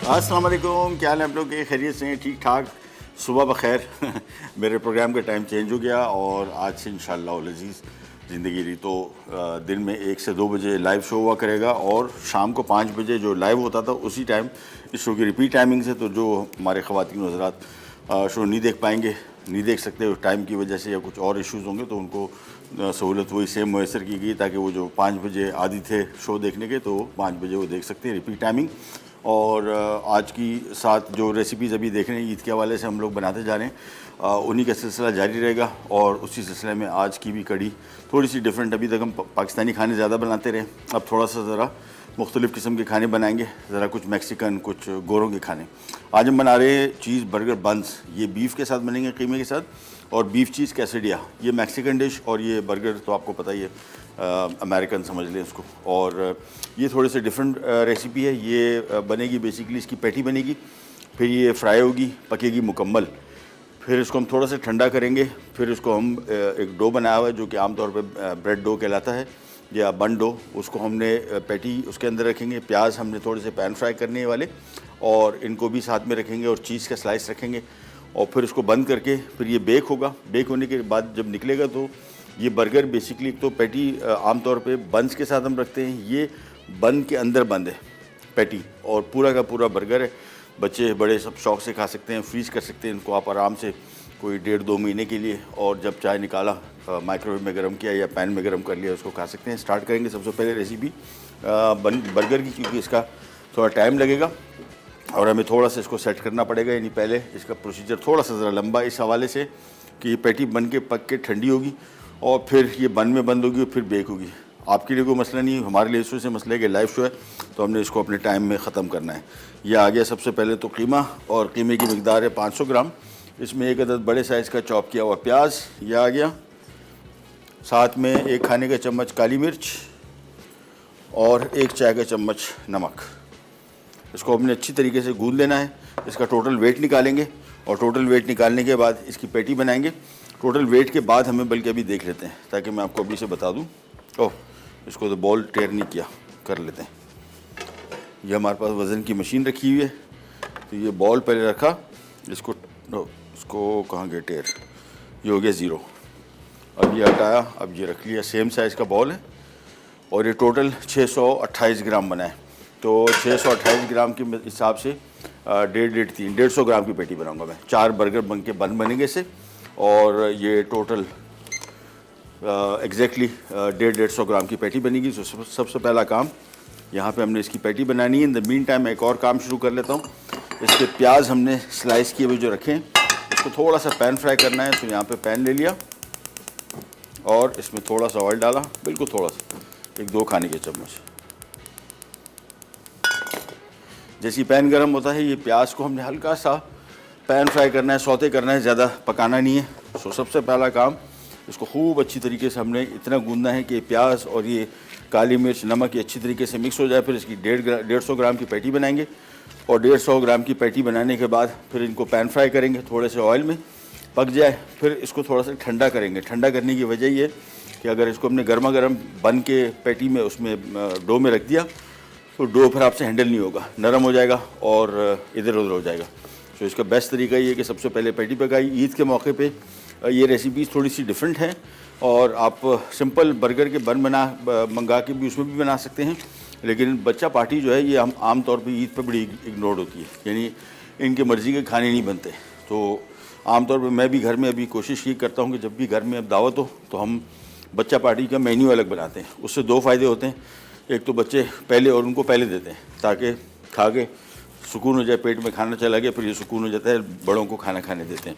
अस्सलाम वालेकुम, क्या हाल है आप लोग के? खैरियत से हैं? ठीक ठाक, सुबह बखैर। मेरे प्रोग्राम का टाइम चेंज हो गया और आज से इंशाअल्लाह अज़ीज़ ज़िंदगी रही तो दिन में 1 से 2 बजे लाइव शो हुआ करेगा और शाम को 5 बजे जो लाइव होता था उसी टाइम इस शो की रिपीट टाइमिंग से। तो जो हमारे ख़वातीन हज़रात शो नहीं देख पाएंगे, नहीं देख सकते उस टाइम की वजह से या कुछ और इश्यूज़ होंगे, तो उनको सहूलत वही सेम मैसर की गई ताकि वो जो 5 बजे आदि थे शो देखने के, तो 5 बजे वो देख सकते हैं रिपीट टाइमिंग। और आज की साथ जो रेसिपीज़ अभी देख रहे हैं ईद के हवाले से हम लोग बनाते जा रहे हैं, उन्हीं का सिलसिला जारी रहेगा। और उसी सिलसिले में आज की भी कड़ी थोड़ी सी डिफरेंट। अभी तक हम पाकिस्तानी खाने ज़्यादा बनाते रहे, अब थोड़ा सा ज़रा मुख्तलिफ़ किस्म के खाने बनाएंगे, ज़रा कुछ मैक्सिकन, कुछ गोरों के खाने। आज हम बना रहे हैं चीज़ बर्गर बंस। ये बीफ के साथ बनेंगे, कीमे के साथ, और बीफ चीज़ कैसेडिया। ये मैक्सिकन डिश और ये बर्गर तो आपको पता ही है, अमेरिकन समझ लें इसको। और ये थोड़े से डिफरेंट रेसिपी है। ये बनेगी बेसिकली, इसकी पैटी बनेगी, फिर ये फ्राई होगी, पकेगी मुकम्मल, फिर इसको हम थोड़ा सा ठंडा करेंगे, फिर इसको हम एक डो बनाया हुआ है जो कि आमतौर पे ब्रेड डो कहलाता है या बन डो, उसको हमने पैटी उसके अंदर रखेंगे। प्याज हमने थोड़े से पैन फ्राई करने वाले और इनको भी साथ में रखेंगे और चीज़ का स्लाइस रखेंगे और फिर इसको बंद करके फिर ये बेक होगा। बेक होने के बाद जब निकलेगा तो ये बर्गर बेसिकली, एक तो पैटी आमतौर पे बंस के साथ हम रखते हैं, ये बन के अंदर बंद है पैटी और पूरा का पूरा बर्गर है। बच्चे बड़े सब शौक से खा सकते हैं, फ्रीज़ कर सकते हैं इनको आप आराम से कोई 1.5-2 महीने के लिए, और जब चाय निकाला माइक्रोवेव में गर्म किया या पैन में गर्म कर लिया उसको खा सकते हैं। स्टार्ट करेंगे सबसे पहले रेसिपी बर्गर की, क्योंकि इसका थोड़ा टाइम लगेगा और हमें थोड़ा सा इसको सेट करना पड़ेगा। यानी पहले इसका प्रोसीजर थोड़ा सा ज़रा लंबा इस हवाले से कि ये पैटी बन के पक के ठंडी होगी और फिर ये बन में बंद होगी और फिर बेक होगी। आपके लिए कोई मसला नहीं, हमारे लिए इस से मसला है कि लाइव शो है तो हमने इसको अपने टाइम में ख़त्म करना है। यह आ गया सबसे पहले तो कीमा, और कीमे की मकदार है 500 ग्राम। इसमें एक अदद बड़े साइज़ का चॉप किया हुआ प्याज यह आ गया, साथ में 1 खाने का चम्मच काली मिर्च और 1 चाय का चम्मच नमक। इसको हमने अच्छी तरीके से गूंद लेना है। इसका टोटल वेट निकालेंगे और टोटल वेट निकालने के बाद इसकी पैटी बनाएंगे। टोटल वेट के बाद हमें बल्कि अभी देख लेते हैं ताकि मैं आपको अभी से बता दूं। ओह, इसको तो बॉल टेयर नहीं किया, कर लेते हैं। ये हमारे पास वज़न की मशीन रखी हुई है, तो ये बॉल पहले रखा, इसको कहाँ गया टेयर, ये हो गया 0। अब ये हटाया, अब ये रख लिया। सेम साइज़ का बॉल है और ये टोटल 628 ग्राम बना है। तो 628 ग्राम के हिसाब से 150 ग्राम की पेटी बनाऊंगा मैं। 4 बर्गर बनेंगे इससे, और ये टोटल एग्जैक्टली 150 ग्राम की पेटी बनेगी। तो सबसे पहला काम यहाँ पे हमने इसकी पेटी बनानी है। इन द मीन टाइम मैं एक और काम शुरू कर लेता हूँ। इसके प्याज हमने स्लाइस किए हुए जो रखे हैं, इसको थोड़ा सा पैन फ्राई करना है। तो यहाँ पे पैन ले लिया और इसमें थोड़ा सा ऑयल डाला, बिल्कुल थोड़ा सा, 1-2 खाने के चम्मच। जैसे पैन गर्म होता है, ये प्याज को हमने हल्का सा पैन फ्राई करना है, सौते करना है, ज़्यादा पकाना नहीं है। सो सबसे पहला काम, इसको खूब अच्छी तरीके से हमने इतना गूंदना है कि प्याज और ये काली मिर्च, नमक ये अच्छी तरीके से मिक्स हो जाए। फिर इसकी 150 ग्राम की पैटी बनाएंगे और 150 ग्राम की पैटी बनाने के बाद फिर इनको पैन फ्राई करेंगे थोड़े से ऑयल में, पक जाए फिर इसको थोड़ा सा ठंडा करेंगे। ठंडा करने की वजह ये कि अगर इसको हमने गर्मा गर्म बन के पैटी में उसमें डो में रख दिया तो डो फिर आपसे हैंडल नहीं होगा, नरम हो जाएगा और इधर उधर हो जाएगा। तो इसका बेस्ट तरीका ये है कि सबसे पहले पैटी पकाई। ईद के मौके पे ये रेसिपीज़ थोड़ी सी डिफरेंट हैं और आप सिंपल बर्गर के बन मंगा के भी उसमें भी बना सकते हैं, लेकिन बच्चा पार्टी जो है ये हम आम तौर पे ईद पे बड़ी इग्नोर्ड होती है, यानी इनके मर्ज़ी के खाने नहीं बनते। तो आम तौर पे मैं भी घर में अभी कोशिश ये करता हूँ कि जब भी घर में अब दावत हो तो हम बच्चा पार्टी का मेन्यू अलग बनाते हैं। उससे 2 फ़ायदे होते हैं। एक तो बच्चे पहले और उनको पहले देते हैं ताकि खा के सुकून हो जाए, पेट में खाना चला गया, फिर ये सुकून हो जाता है, बड़ों को खाना खाने देते हैं।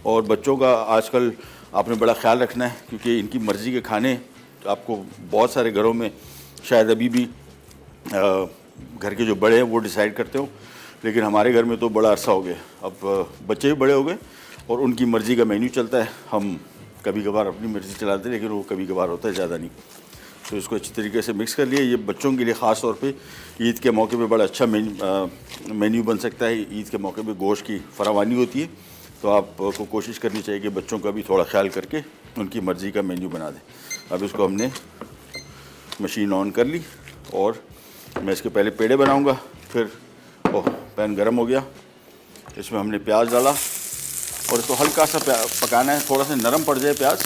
और बच्चों का आजकल आपने बड़ा ख्याल रखना है क्योंकि इनकी मर्ज़ी के खाने आपको बहुत सारे घरों में शायद अभी भी घर के जो बड़े हैं वो डिसाइड करते हो, लेकिन हमारे घर में तो बड़ा अरसा हो गया, अब बच्चे भी बड़े हो गए और उनकी मर्ज़ी का मेन्यू चलता है। हम कभी कभार अपनी मर्ज़ी चलाते हैं, लेकिन वो कभी कभार होता है, ज़्यादा नहीं। तो इसको अच्छी तरीके से मिक्स कर लिया। ये बच्चों के लिए ख़ास तौर पे ईद के मौके पे बड़ा अच्छा मेन्यू बन सकता है। ईद के मौके पे गोश्त की फरावानी होती है, तो आपको कोशिश करनी चाहिए कि बच्चों का भी थोड़ा ख्याल करके उनकी मर्ज़ी का मेन्यू बना दें। अब इसको हमने मशीन ऑन कर ली और मैं इसके पहले पेड़े बनाऊँगा, फिर ओह पैन गर्म हो गया, इसमें हमने प्याज डाला और इसको हल्का सा पकाना है, थोड़ा सा नरम पड़ जाए प्याज,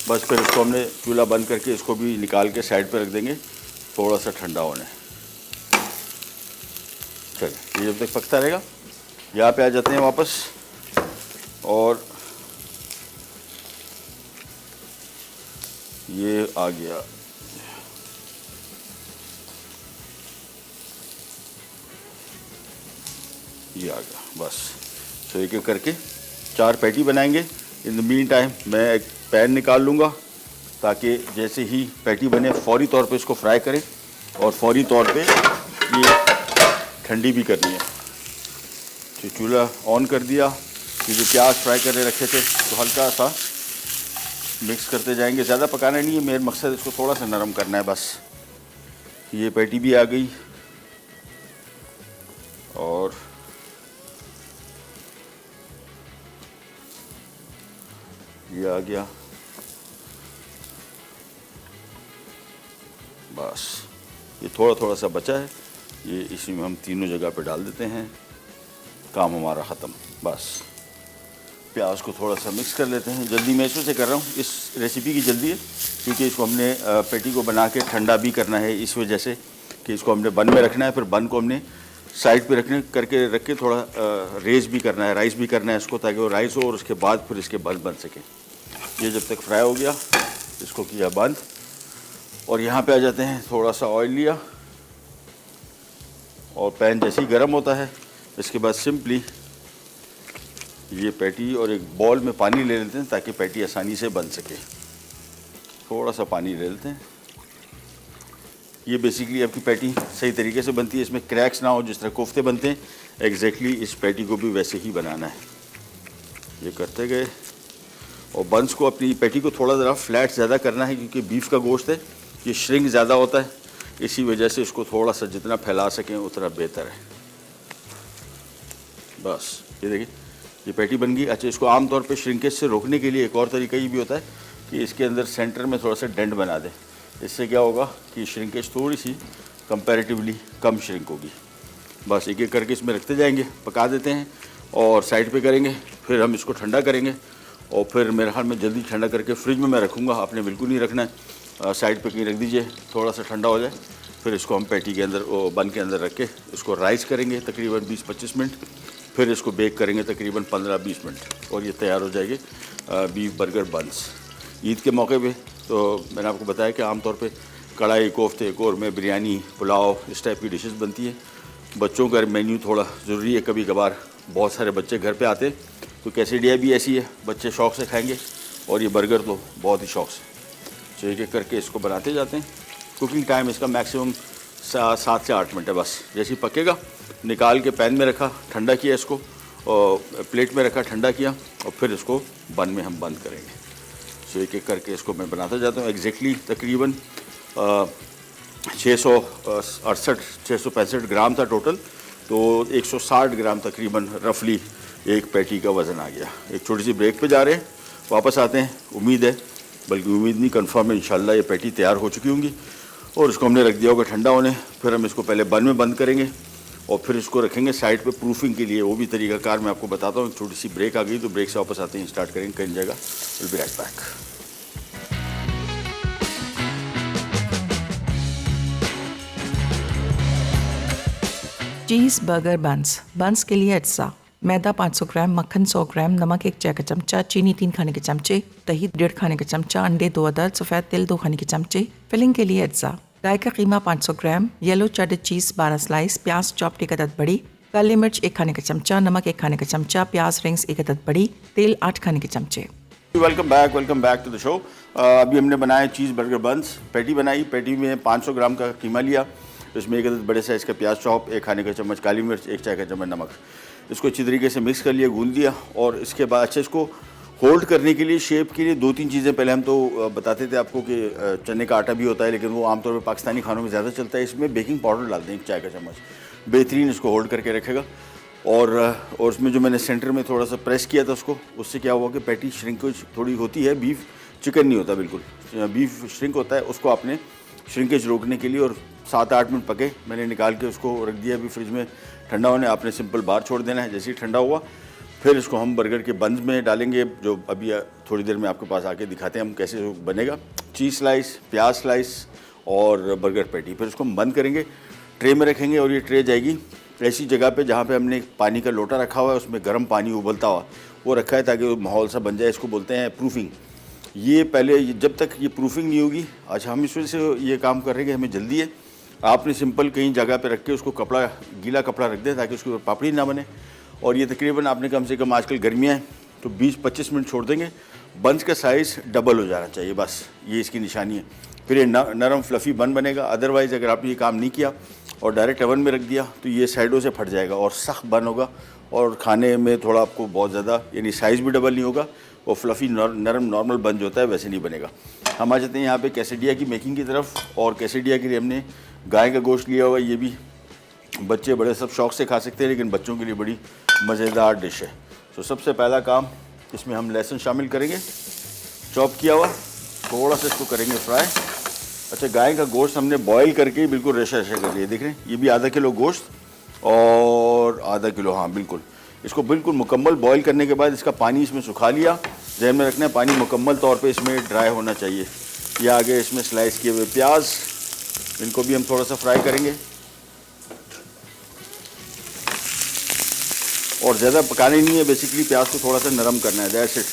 बस फिर इसको हमने चूल्हा बंद करके इसको भी निकाल के साइड पे रख देंगे थोड़ा सा ठंडा होने। चलिए ये जब तक पकता रहेगा, यहाँ पे आ जाते हैं वापस और ये आ गया, ये आ गया बस। तो एक एक करके 4 पैटी बनाएंगे। इन द मीन टाइम मैं एक पैन निकाल लूँगा ताकि जैसे ही पैटी बने फौरी तौर पे इसको फ्राई करें और फौरी तौर पे ये ठंडी भी करनी है। तो चूल्हा ऑन कर दिया, ये जो प्याज फ्राई करके रखे थे तो हल्का सा मिक्स करते जाएंगे, ज़्यादा पकाना नहीं है, मेरा मकसद इसको थोड़ा सा नरम करना है बस। ये पैटी भी आ गई और ये आ गया बस। ये थोड़ा थोड़ा सा बचा है, ये इसी में हम तीनों जगह पे डाल देते हैं, काम हमारा ख़त्म। बस प्याज को थोड़ा सा मिक्स कर लेते हैं। जल्दी मैं इससे कर रहा हूँ, इस रेसिपी की जल्दी है क्योंकि इसको हमने पैटी को बना के ठंडा भी करना है, इस वजह से कि इसको हमने बन में रखना है, फिर बन को हमने साइड पे रख के थोड़ा रेस भी करना है, राइस भी करना है इसको, ताकि वो राइस हो और उसके बाद फिर इसके बन सके। ये जब तक फ्राई हो गया इसको किया बंद और यहाँ पे आ जाते हैं, थोड़ा सा ऑयल लिया और पैन जैसे ही गर्म होता है इसके बाद सिंपली ये पैटी और एक बॉल में पानी ले लेते हैं ताकि पैटी आसानी से बन सके। थोड़ा सा पानी ले लेते हैं, ये बेसिकली आपकी पैटी सही तरीके से बनती है, इसमें क्रैक्स ना हो, जिस तरह कोफ्ते बनते हैं एग्जैक्टली इस पैटी को भी वैसे ही बनाना है। ये करते गए और बंस को, अपनी पैटी को थोड़ा ज़रा फ्लैट ज़्यादा करना है क्योंकि बीफ का गोश्त है, ये श्रिंक ज़्यादा होता है, इसी वजह से इसको थोड़ा सा जितना फैला सकें उतना बेहतर है। बस ये देखिए ये पैटी बन गई। अच्छा, इसको आमतौर पे श्रिंकेज से रोकने के लिए एक और तरीका ये भी होता है कि इसके अंदर सेंटर में थोड़ा सा डेंट बना दें, इससे क्या होगा कि श्रिंकेज थोड़ी सी कंपैरेटिवली कम श्रिंक होगी। बस एक एक करके इसमें रखते जाएंगे, पका देते हैं और साइड पे करेंगे, फिर हम इसको ठंडा करेंगे और फिर मेरे ख्याल में जल्दी ठंडा करके फ्रिज में मैं रखूँगा, आपने बिल्कुल नहीं रखना है, साइड पे कहीं रख दीजिए, थोड़ा सा ठंडा हो जाए, फिर इसको हम पैटी के अंदर बन के अंदर रख के इसको राइस करेंगे तकरीबन 20-25 मिनट, फिर इसको बेक करेंगे तकरीबन 15-20 मिनट और ये तैयार हो जाएगी बीफ बर्गर बंस। ईद के मौके पे तो मैंने आपको बताया कि आमतौर पे कढ़ाई कोफ्ते, कौरमे, बिरयानी, पुलाव, इस टाइप की डिशेस बनती है। बच्चों का मेन्यू थोड़ा ज़रूरी है, कभी कभार बहुत सारे बच्चे घर पे आते हैं तो कैसेडिया भी ऐसी है, बच्चे शौक़ से खाएंगे और ये बर्गर तो बहुत ही शौक़ से। तो एक एक करके इसको बनाते जाते हैं। कुकिंग टाइम इसका मैक्सिमम 7 से 8 मिनट है बस। जैसे ही पकेगा निकाल के पैन में रखा, ठंडा किया इसको और प्लेट में रखा, ठंडा किया और फिर इसको बन में हम बंद करेंगे। तो एक एक करके इसको मैं बनाता जाता हूँ। एग्जैक्टली तकरीबन 665 ग्राम था टोटल, तो 160 ग्राम तकरीबन रफली एक पैटी का वज़न आ गया। एक छोटी सी ब्रेक पे जा रहे हैं, वापस आते हैं। उम्मीद है, बल्कि उम्मीद नहीं, कंफर्म है इंशाल्लाह ये पैटी तैयार हो चुकी होंगी और इसको हमने रख दिया होगा ठंडा होने। फिर हम इसको पहले बन में बंद करेंगे और फिर इसको रखेंगे साइड पे प्रूफिंग के लिए। वो भी तरीकाकार मैं आपको बताता हूँ। छोटी सी ब्रेक आ गई तो ब्रेक से वापस आते हैं, स्टार्ट करेंगे कई जगह। Will be right back. Cheese burger buns के लिए अज्जा: मैदा 500 ग्राम, मक्खन 100 ग्राम, नमक 1 चाय का चमचा, चीनी 3 खाने के चमचे, दही 1.5 खाने का चमचा, अंडे 2 अदद, सफ़ेद तिल 2 खाने के चमचे। फिलिंग के लिए अज्जा: गाय का कीमा 500 ग्राम, येलो चेडर चीज़ 12 स्लाइस, प्याज चॉप्ड 1 अदद बड़ी, काली मिर्च 1 खाने का चमचा, नमक 1 खाने का चमचा, प्याज रिंग्स 1 अदद बड़ी, तेल 8 खाने के चमचे। Welcome back to the show. अभी हमने बनाया चीज़ बर्गर बंस। पैटी बनाई, पैटी में 500 ग्राम का कीमा लिया, इसमें 1 अदद बड़े साइज़ का प्याज चॉप, 1 खाने का चम्मच काली मिर्च, 1 चाय का चम्मच नमक। इसको अच्छी तरीके से मिक्स कर लिया, गूंद दिया और इसके बाद अच्छा इसको होल्ड करने के लिए, शेप के लिए 2-3 चीज़ें पहले हम तो बताते थे आपको कि चने का आटा भी होता है, लेकिन वो आमतौर पर पाकिस्तानी खानों में ज़्यादा चलता है। इसमें बेकिंग पाउडर डालते हैं 1 चाय का चम्मच, बेहतरीन इसको होल्ड करके रखेगा। और उसमें जो मैंने सेंटर में थोड़ा सा प्रेस किया था उसको, उससे क्या हुआ कि पैटी श्रिंक थोड़ी होती है, बीफ चिकन नहीं होता बिल्कुल, बीफ श्रिंक होता है। उसको आपने श्रिंकेज रोकने के लिए, और 7-8 मिनट पके। मैंने निकाल के उसको रख दिया अभी फ्रिज में ठंडा होने। आपने सिंपल बाहर छोड़ देना है। जैसे ही ठंडा हुआ फिर इसको हम बर्गर के बंस में डालेंगे, जो अभी थोड़ी देर में आपके पास आके दिखाते हैं हम कैसे बनेगा। चीज़ स्लाइस, प्याज स्लाइस और बर्गर पैटी। फिर इसको हम बंद करेंगे, ट्रे में रखेंगे, और ये ट्रे जाएगी ऐसी जगह पे जहाँ पे हमने पानी का लोटा रखा हुआ है, उसमें गर्म पानी उबलता हुआ वो रखा है, ताकि वो माहौल सा बन जाए। इसको बोलते हैं प्रूफिंग। ये पहले जब तक ये प्रूफिंग नहीं होगी, अच्छा हम इस वजह से ये काम कर रहे हैं कि हमें जल्दी है। आपने सिंपल कहीं जगह पे रख के उसको कपड़ा, गीला कपड़ा रख दें ताकि उसके ऊपर पापड़ी ना बने। और ये तकरीबन आपने कम से कम, आजकल गर्मियाँ हैं तो 20-25 मिनट छोड़ देंगे। बंस का साइज़ डबल हो जाना चाहिए, बस ये इसकी निशानी है। फिर ये नरम फ्लफ़ी बन बनेगा। अदरवाइज़ अगर आपने ये काम नहीं किया और डायरेक्ट ओवन में रख दिया तो ये साइडों से फट जाएगा और सख्त बन होगा, और खाने में थोड़ा आपको बहुत ज़्यादा, यानी साइज़ भी डबल नहीं होगा, वो फ्लफ़ी नरम नॉर्मल बन जो होता है वैसे नहीं बनेगा। हम आ जाते हैं यहाँ पे कैसेडिया की मेकिंग की तरफ। और कैसेडिया के लिए हमने गाय का गोश्त लिया हुआ है। ये भी बच्चे बड़े सब शौक़ से खा सकते हैं, लेकिन बच्चों के लिए बड़ी मज़ेदार डिश है। तो सबसे पहला काम, इसमें हम लहसुन शामिल करेंगे, चॉप किया हुआ। थोड़ा सा इसको करेंगे फ्राई। अच्छा, गाय का गोश्त हमने बॉईल करके बिल्कुल रेशा रेशा कर लिया। देख रहे हैं, ये भी आधा किलो गोश्त और आधा किलो, हाँ बिल्कुल, इसको बिल्कुल मुकम्मल बॉईल करने के बाद इसका पानी इसमें सुखा लिया। ज़हन में रखना है पानी मुकम्मल तौर पे इसमें ड्राई होना चाहिए। ये आगे इसमें स्लाइस किए हुए प्याज, इनको भी हम थोड़ा सा फ्राई करेंगे, और ज़्यादा पकाने नहीं है। बेसिकली प्याज को थोड़ा सा नरम करना है, दैट्स इट।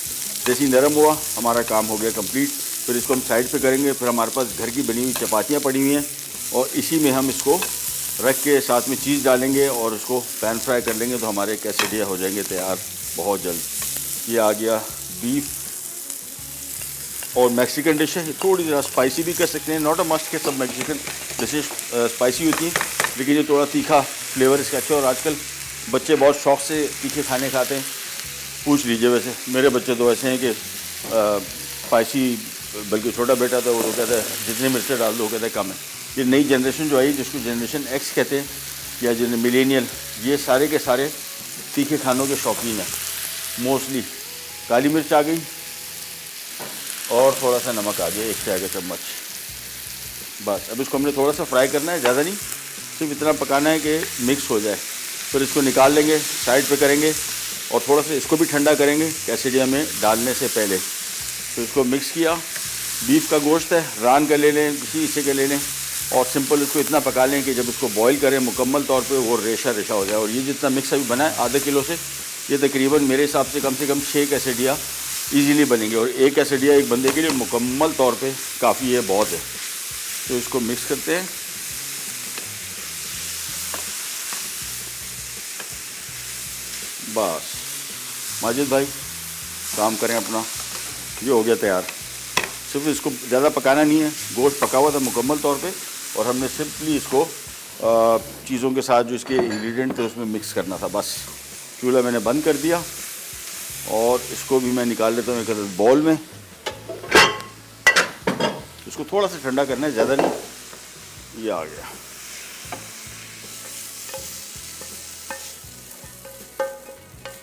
जैसे ही नरम हुआ हमारा काम हो गया कंप्लीट। फिर इसको हम साइड पे करेंगे। फिर हमारे पास घर की बनी हुई चपातियाँ पड़ी हुई हैं, और इसी में हम इसको रख के साथ में चीज़ डालेंगे और उसको पैन फ्राई कर लेंगे, तो हमारे कैसेडिया हो जाएंगे तैयार बहुत जल्द। ये आ गया बीफ, और मैक्सिकन डिश है। थोड़ी ज़रा स्पाइसी भी कर सकते हैं, नॉट अ मस्ट के सब मैक्सिकन डिशेज स्पाइसी होती हैं, लेकिन ये थोड़ा तीखा फ्लेवर इसका अच्छा है। और आजकल बच्चे बहुत शौक़ से तीखे खाने खाते हैं। पूछ लीजिए, वैसे मेरे बच्चे तो ऐसे हैं कि स्पाइसी, बल्कि छोटा बेटा तो वो कहता है जितनी मिर्चें डाल दो, कहता है कम है। ये नई जनरेशन जो आई, जिसको जनरेशन एक्स कहते हैं या जिन्हें मिलेनियल, ये सारे के सारे तीखे खानों के शौकीन हैं मोस्टली। काली मिर्च आ गई और थोड़ा सा नमक आ गया, 1 चाय का चम्मच, बस। अब इसको हमने थोड़ा सा फ्राई करना है, ज़्यादा नहीं, सिर्फ इतना पकाना है कि मिक्स हो जाए। फिर इसको निकाल लेंगे, साइड पे करेंगे, और थोड़ा सा इसको भी ठंडा करेंगे कैसेडिया में डालने से पहले। तो इसको मिक्स किया। बीफ का गोश्त है, रान का ले लें, किसी हिस्से का ले लें, और सिंपल इसको इतना पका लें कि जब इसको बॉईल करें मुकम्मल तौर पे वो रेशा रेशा हो जाए। और ये जितना मिक्स अभी बना है आधे किलो से, ये तकरीबन मेरे हिसाब से कम 6 कैसेडिया ईज़िली बनेंगे, और एक कैसेडिया एक बंदे के लिए मुकम्मल तौर पे काफ़ी है, बहुत है। तो इसको मिक्स करते हैं। बस माजिद भाई काम करें अपना, ये हो गया तैयार। सिर्फ इसको ज़्यादा पकाना नहीं है, गोश्त पका हुआ था मुकम्मल तौर पे, और हमने सिंपली इसको चीज़ों के साथ जो इसके इंग्रेडिएंट थे उसमें मिक्स करना था, बस। चूल्हा मैंने बंद कर दिया, और इसको भी मैं निकाल लेता हूँ एक बाउल में। इसको थोड़ा सा ठंडा करना है, ज़्यादा नहीं। ये आ गया,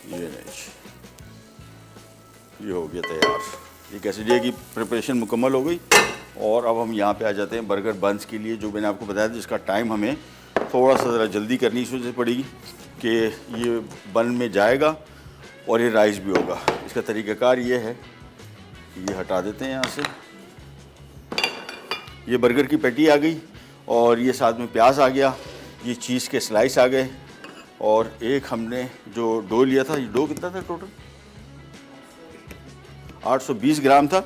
ये नहीं, ये हो गया तैयार। ये कैसेडिया की प्रिपरेशन मुकम्मल हो गई। और अब हम यहाँ पे आ जाते हैं बर्गर बंस के लिए, जो मैंने आपको बताया था, जिसका टाइम हमें थोड़ा सा ज़रा जल्दी करनी इस वजह से पड़ेगी कि ये बन में जाएगा और ये राइस भी होगा। इसका तरीक़ाकार ये है, ये हटा देते हैं यहाँ से। ये बर्गर की पैटी आ गई, और ये साथ में प्याज आ गया, ये चीज़ के स्लाइस आ गए, और एक हमने जो डो लिया था, ये डो कितना था टोटल? 820 ग्राम था,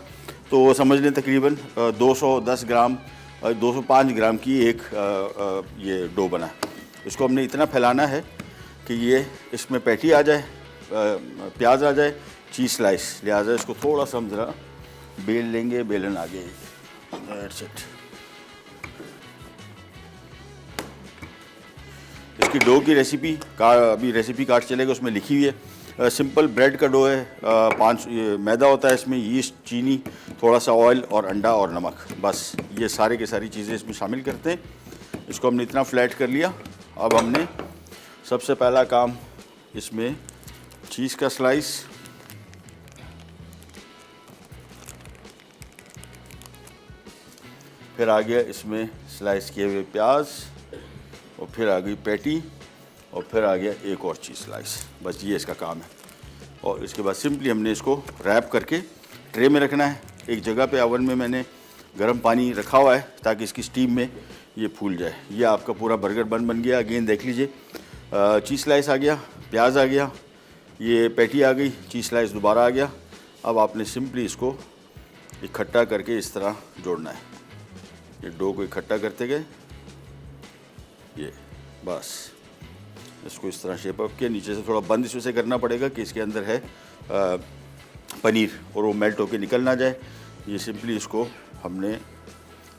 तो समझ लें तकरीबन 210 ग्राम 205 ग्राम की एक ये डो बना। इसको हमने इतना फैलाना है कि ये इसमें पैटी आ जाए, प्याज आ जाए, चीज़ स्लाइस। लिहाजा इसको थोड़ा सा हम ज़रा बेल लेंगे, बेलन आ गई, दैट्स इट। इसकी डो की रेसिपी अभी रेसिपी कार्ड चलेगा, उसमें लिखी हुई है। सिंपल ब्रेड का डो है, 5 मैदा होता है, इसमें यीस्ट, चीनी, थोड़ा सा ऑयल और अंडा और नमक, बस ये सारे के सारी चीज़ें इसमें शामिल करते हैं। इसको हमने इतना फ्लैट कर लिया। अब हमने सबसे पहला काम, इसमें चीज़ का स्लाइस, फिर फिर आ गया इसमें स्लाइस किए हुए प्याज, और फिर आ गई पैटी, और फिर आ गया एक और चीज़ स्लाइस। बस ये इसका काम है। और इसके बाद सिंपली हमने इसको रैप करके ट्रे में रखना है। एक जगह पे ओवन में मैंने गर्म पानी रखा हुआ है ताकि इसकी स्टीम में ये फूल जाए। ये आपका पूरा बर्गर बन गया। अगेन देख लीजिए, चीज़ स्लाइस आ गया, प्याज आ गया, ये पैटी आ गई, चीज़ स्लाइस दोबारा आ गया। अब आपने सिंपली इसको इकट्ठा करके इस तरह जोड़ना है। ये डो को इकट्ठा करते गए, ये बस इसको इस तरह शेप अप किया। नीचे से थोड़ा बंद इसमें से करना पड़ेगा कि इसके अंदर है पनीर और वो मेल्ट होके निकल ना जाए। ये सिंपली इसको हमने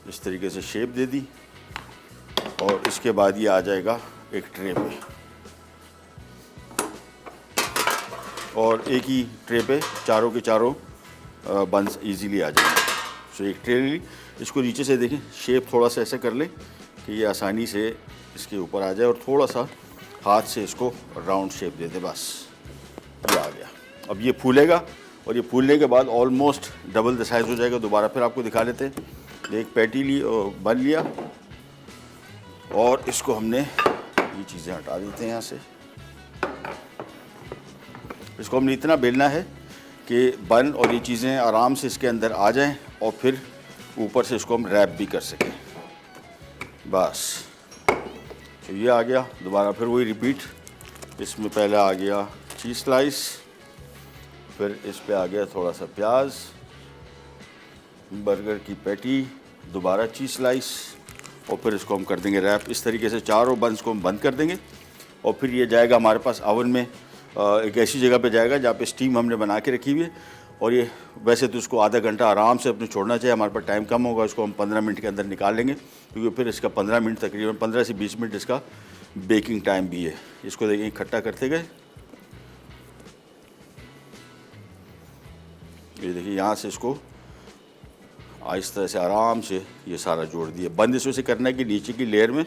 इस तरीके से शेप दे दी, और इसके बाद ये आ जाएगा एक ट्रे पे, और एक ही ट्रे पे चारों के चारों बंस इजीली आ जाएंगे। सो एक ट्रे ली, इसको नीचे से देखें, शेप थोड़ा सा ऐसे कर ले कि ये आसानी से इसके ऊपर आ जाए, और थोड़ा सा हाथ से इसको राउंड शेप दे दे, बस ये आ गया। अब ये फूलेगा, और ये फूलने के बाद ऑलमोस्ट डबल द साइज़ हो जाएगा। दोबारा फिर आपको दिखा लेते हैं। एक पैटी ली और बन लिया, और इसको हमने ये चीज़ें हटा देते हैं यहाँ से। इसको हमने इतना बेलना है कि बन और ये चीज़ें आराम से इसके अंदर आ जाएं, और फिर ऊपर से इसको हम रैप भी कर सकें। बस तो ये आ गया। दोबारा फिर वही रिपीट, इसमें पहले आ गया चीज़ स्लाइस, फिर इस पे आ गया थोड़ा सा प्याज, बर्गर की पैटी, दोबारा चीज़ स्लाइस, और फिर इसको हम कर देंगे रैप। इस तरीके से चारों बंस को हम बंद कर देंगे, और फिर ये जाएगा हमारे पास ओवन में। एक ऐसी जगह पे जाएगा जहाँ पे स्टीम हमने बना के रखी हुई है, और ये वैसे तो इसको आधा घंटा आराम से अपने छोड़ना चाहिए। हमारे पास टाइम कम होगा, इसको हम 15 मिनट के अंदर निकाल लेंगे, क्योंकि फिर इसका 15 मिनट तकरीबन 15 से 20 मिनट इसका बेकिंग टाइम भी है। इसको देखिए इकट्ठा करते गए, ये देखिए यहाँ से इसको आहिस्ता से आराम से ये सारा जोड़ दिया। बंद इसमें से करना है कि नीचे की लेयर में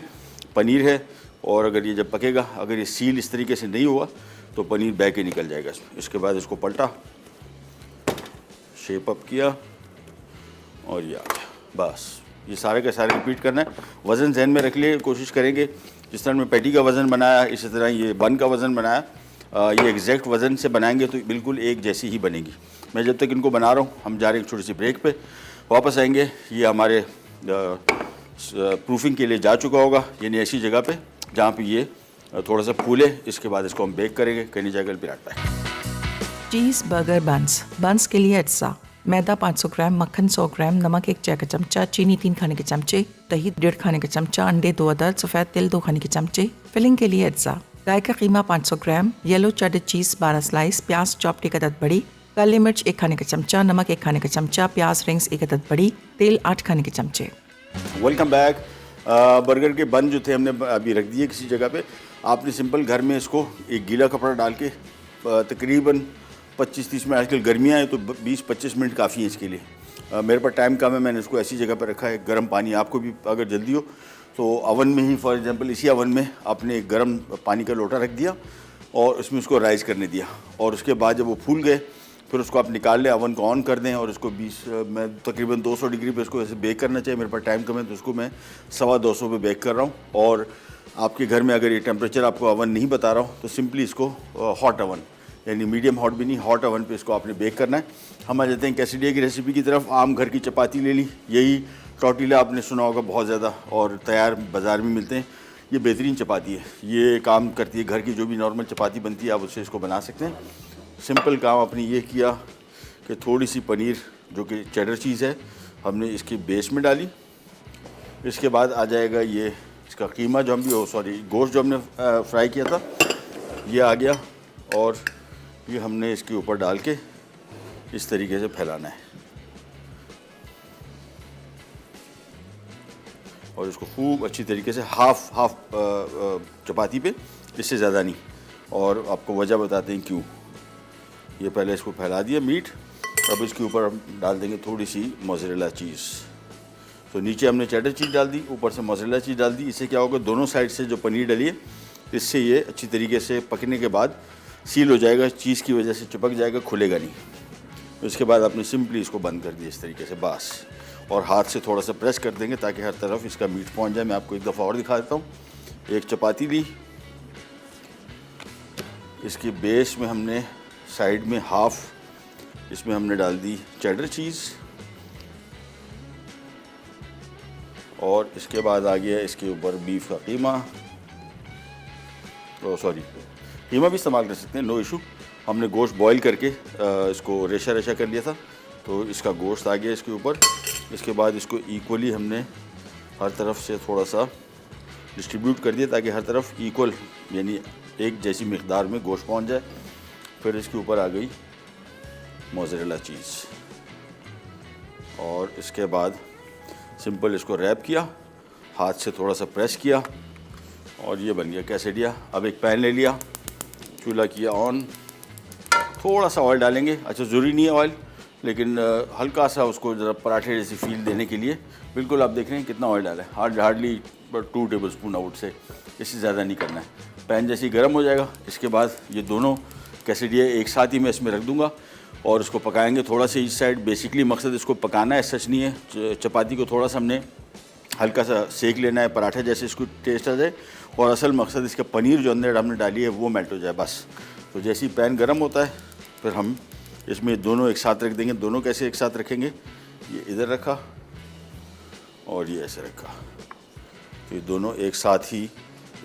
पनीर है, और अगर ये जब पकेगा, अगर ये सील इस तरीके से नहीं हुआ तो पनीर बह के निकल जाएगा इसमें। इसके बाद इसको पलटा, शेप अप किया, और ये आ गया। बस ये सारे के सारे रिपीट करना है। वज़न जहन में रख लिए, कोशिश करेंगे जिस तरह मैं पैटी का वज़न बनाया, इसी तरह ये बन का वज़न बनाया, ये एग्जैक्ट वज़न से बनाएंगे तो बिल्कुल एक जैसी ही बनेगी। मैं जब तक इनको बना रहा हूँ, हम जा रहे हैं एक छोटी सी ब्रेक पे, वापस आएंगे। ये हमारे प्रूफिंग के लिए जा चुका होगा, यानी ऐसी जगह पे जहाँ पे ये थोड़ा सा फूले। इसके बाद इसको हम बेक करेंगे। कहीं जाकर पिराट पाए। चीज़ बर्गर बंस के लिए अज्जा: मैदा 500 ग्राम, मक्खन 100 ग्राम, नमक 1 चाय का चमचा, चीनी 3 खाने के चमचे, दही 1.5 खाने का चमचा, अंडे 2 अदद, सफ़ेद तिल 2 खाने के चमचे। फिलिंग के लिए अज्जा: गाय का कीमा 500 ग्राम, येलो चेडर चीज़ 12 स्लाइस, प्याज चॉप्ड 1 अदद बड़ी, काली मिर्च 1 खाने का चमचा, नमक 1 खाने का चमचा, प्याज रिंग्स 1 अदद बड़ी, तेल 8 खाने के चमचे। Welcome back. बर्गर के बन जो थे हमने अभी रख दिए किसी जगह पे। आपने सिंपल घर में इसको एक गीला कपड़ा डाल के तकरीबन 25-30 मिनट, आजकल गर्मियाँ हैं तो 20-25 मिनट काफ़ी है इसके लिए। मेरे पास टाइम कम है, मैंने इसको ऐसी जगह पर रखा है। गर्म पानी, आपको भी अगर जल्दी हो तो ओवन में ही, फॉर एग्जांपल इसी ओवन में आपने एक गर्म पानी का लोटा रख दिया और उसमें उसको राइज़ करने दिया, और उसके बाद जब वो फूल गए फिर उसको आप निकाल लें, ओवन को ऑन कर दें, और इसको 20 मैं तकरीबन 200 डिग्री पे इसको ऐसे बेक करना चाहिए। मेरे पास टाइम कम है तो उसको मैं 250 पे बेक कर रहा हूँ। और आपके घर में अगर ये टेम्परेचर आपको ओवन नहीं बता रहा हूँ तो सिंपली इसको हॉट ओवन, यानी मीडियम हॉट भी नहीं, हॉट ओवन पे इसको आपने बेक करना है। हम आ जाते हैं कैसिडिया की रेसिपी की तरफ। आम घर की चपाती ले ली, यही टॉर्टिला आपने सुना होगा बहुत ज़्यादा, और तैयार बाज़ार में मिलते हैं। ये बेहतरीन चपाती है, ये काम करती है। घर की जो भी नॉर्मल चपाती बनती है आप उससे इसको बना सकते हैं। सिंपल काम आपने ये किया कि थोड़ी सी पनीर जो कि चेडर चीज़ है हमने इसके बेस में डाली। इसके बाद आ जाएगा ये इसका कीमा जो हम भी गोश्त जो हमने फ्राई किया था, ये आ गया, और ये हमने इसके ऊपर डाल के इस तरीके से फैलाना है, और इसको खूब अच्छी तरीके से हाफ चपाती पे, इससे ज़्यादा नहीं। और आपको वजह बताते हैं क्यों। ये पहले इसको फैला दिया मीट, अब इसके ऊपर हम डाल देंगे थोड़ी सी मोज़रेला चीज़। तो नीचे हमने चेडर चीज़ डाल दी, ऊपर से मोज़रेला चीज़ डाल दी। इससे क्या होगा, दोनों साइड से जो पनीर डली है इससे ये अच्छी तरीके से पकने के बाद सील हो जाएगा, चीज़ की वजह से चिपक जाएगा, खुलेगा नहीं। इसके बाद आपने सिंपली इसको बंद कर दिया इस तरीके से, बस। और हाथ से थोड़ा सा प्रेस कर देंगे ताकि हर तरफ इसका मीट पहुंच जाए। मैं आपको एक दफ़ा और दिखा देता हूँ। एक चपाती ली, इसकी बेस में हमने साइड में हाफ इसमें हमने डाल दी चेडर चीज़, और इसके बाद आ गया इसके ऊपर बीफ का कीमा, कीमा भी इस्तेमाल कर सकते हैं, नो इशू। हमने गोश्त बॉईल करके इसको रेशा रेशा कर लिया था, तो इसका गोश्त आ गया इसके ऊपर। इसके बाद इसको इक्वली हमने हर तरफ से थोड़ा सा डिस्ट्रीब्यूट कर दिया ताकि हर तरफ इक्वल यानी एक जैसी मिक़दार में गोश्त पहुंच जाए। फिर इसके ऊपर आ गई मोज़रेला चीज़, और इसके बाद सिंपल इसको रैप किया, हाथ से थोड़ा सा प्रेस किया, और ये बन गया कैसेडिया। अब एक पैन ले लिया, चूल्हा किया ऑन, थोड़ा सा ऑयल डालेंगे। अच्छा, ज़रूरी नहीं है ऑयल, लेकिन हल्का सा उसको ज़रा पराठे जैसी फील देने के लिए बिल्कुल आप देख रहे हैं कितना ऑयल डाला है, हार्डली 2 टेबल स्पून आउट से, इससे ज़्यादा नहीं करना है। पैन जैसे ही गर्म हो जाएगा, इसके बाद ये दोनों कैसेडिया एक साथ ही मैं इसमें रख दूँगा और इसको पकाएंगे थोड़ा सा ईच साइड। बेसिकली मकसद इसको पकाना है, सच नहीं है। चपाती को थोड़ा सा हमने हल्का सा सेक लेना है, पराठा जैसे इसको टेस्ट आ जाए, और असल मकसद इसका पनीर जो अंदर हमने डाली है वो मेल्ट हो जाए बस। तो जैसे ही पैन गर्म होता है, फिर हम इसमें दोनों एक साथ रख देंगे। दोनों कैसे एक साथ रखेंगे, ये इधर रखा और ये ऐसे रखा, तो ये दोनों एक साथ ही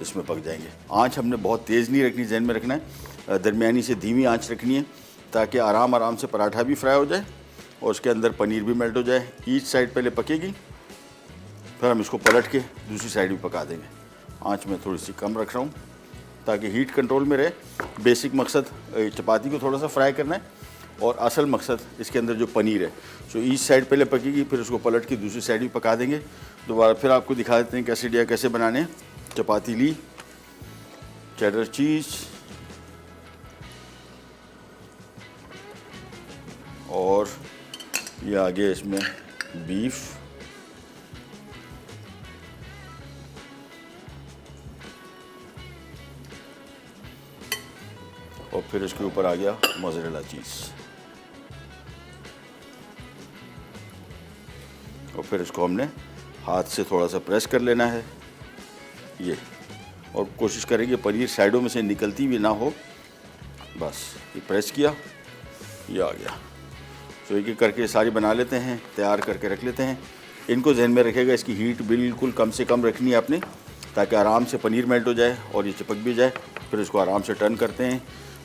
इसमें पक जाएंगे। आँच हमने बहुत तेज़ नहीं रखनी, जहन में रखना है, दरमियानी से धीमी आँच रखनी है ताकि आराम से पराठा भी फ्राई हो जाए और उसके अंदर पनीर भी मेल्ट हो जाए। ईच साइड पहले पकेगी, फिर हम इसको पलट के दूसरी साइड भी पका देंगे। आँच में थोड़ी सी कम रख रहा हूँ ताकि हीट कंट्रोल में रहे। बेसिक मकसद चपाती को थोड़ा सा फ्राई करना है, और असल मकसद इसके अंदर जो पनीर है, सो ईच साइड पहले पकेगी, फिर उसको पलट के दूसरी साइड भी पका देंगे। दोबारा फिर आपको दिखा देते हैं कैसेडिया कैसे बनाने हैं। चपाती ली, चेडर चीज़, और ये आगे इसमें बीफ, और फिर इसके ऊपर आ गया मोज़रेला चीज़, और फिर इसको हमने हाथ से थोड़ा सा प्रेस कर लेना है ये, और कोशिश करेंगे पनीर साइडों में से निकलती भी ना हो। बस ये प्रेस किया, ये आ गया। तो एक एक करके सारी बना लेते हैं, तैयार करके रख लेते हैं। इनको जहन में रखेगा, इसकी हीट बिल्कुल कम से कम रखनी है आपने, ताकि आराम से पनीर मेल्ट हो जाए और ये चिपक भी जाए। फिर इसको आराम से टर्न करते हैं।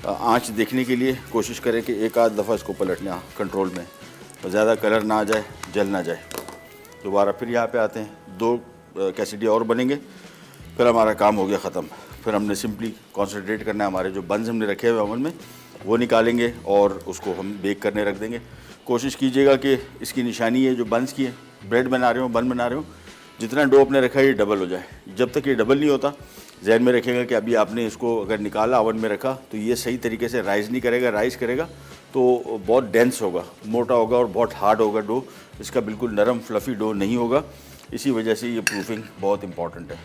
आँच देखने के लिए कोशिश करें कि एक आध दफ़ा इसको पलटना कंट्रोल में, तो ज़्यादा कलर ना आ जाए, जल ना जाए। दोबारा फिर यहाँ पे आते हैं, 2 कैसेडिया और बनेंगे, फिर हमारा काम हो गया ख़त्म। फिर हमने सिंपली कॉन्सेंट्रेट करना है, हमारे जो बंस हमने रखे हुए ओवन में वो निकालेंगे और उसको हम बेक करने रख देंगे। कोशिश कीजिएगा कि इसकी निशानी है जो बंस की है, ब्रेड बना रहे हो, बन बना रहे हो, जितना डो आपने रखा है ये डबल हो जाए। जब तक ये डबल नहीं होता, जहन में रखेगा कि अभी आपने इसको अगर निकाला ओवन में रखा तो ये सही तरीके से राइज़ नहीं करेगा। राइज़ करेगा तो बहुत डेंस होगा, मोटा होगा और बहुत हार्ड होगा डो, इसका बिल्कुल नरम फ्लफ़ी डो नहीं होगा। इसी वजह से ये प्रूफिंग बहुत इम्पॉर्टेंट है।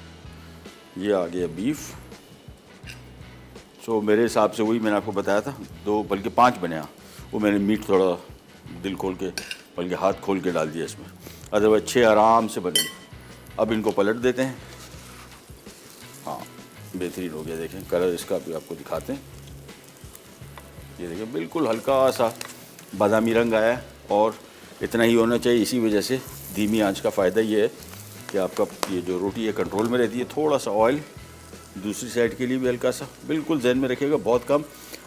ये आ गया बीफ। सो मेरे हिसाब से वही मैंने आपको बताया था, 2 बल्कि 5 बने। वो मैंने मीट थोड़ा दिल खोल के बल्कि हाथ खोल के डाल दिया इसमें, अदरवाइज 6 आराम से बनेंगे। अब इनको पलट देते हैं। हाँ, बेहतरीन हो गया। देखें कलर इसका भी आपको दिखाते हैं। ये देखें बिल्कुल हल्का सा बादामी रंग आया है, और इतना ही होना चाहिए। इसी वजह से धीमी आंच का फ़ायदा ये है कि आपका ये जो रोटी है कंट्रोल में रहती है। थोड़ा सा ऑयल दूसरी साइड के लिए भी हल्का सा, बिल्कुल जहन में रखिएगा, बहुत कम।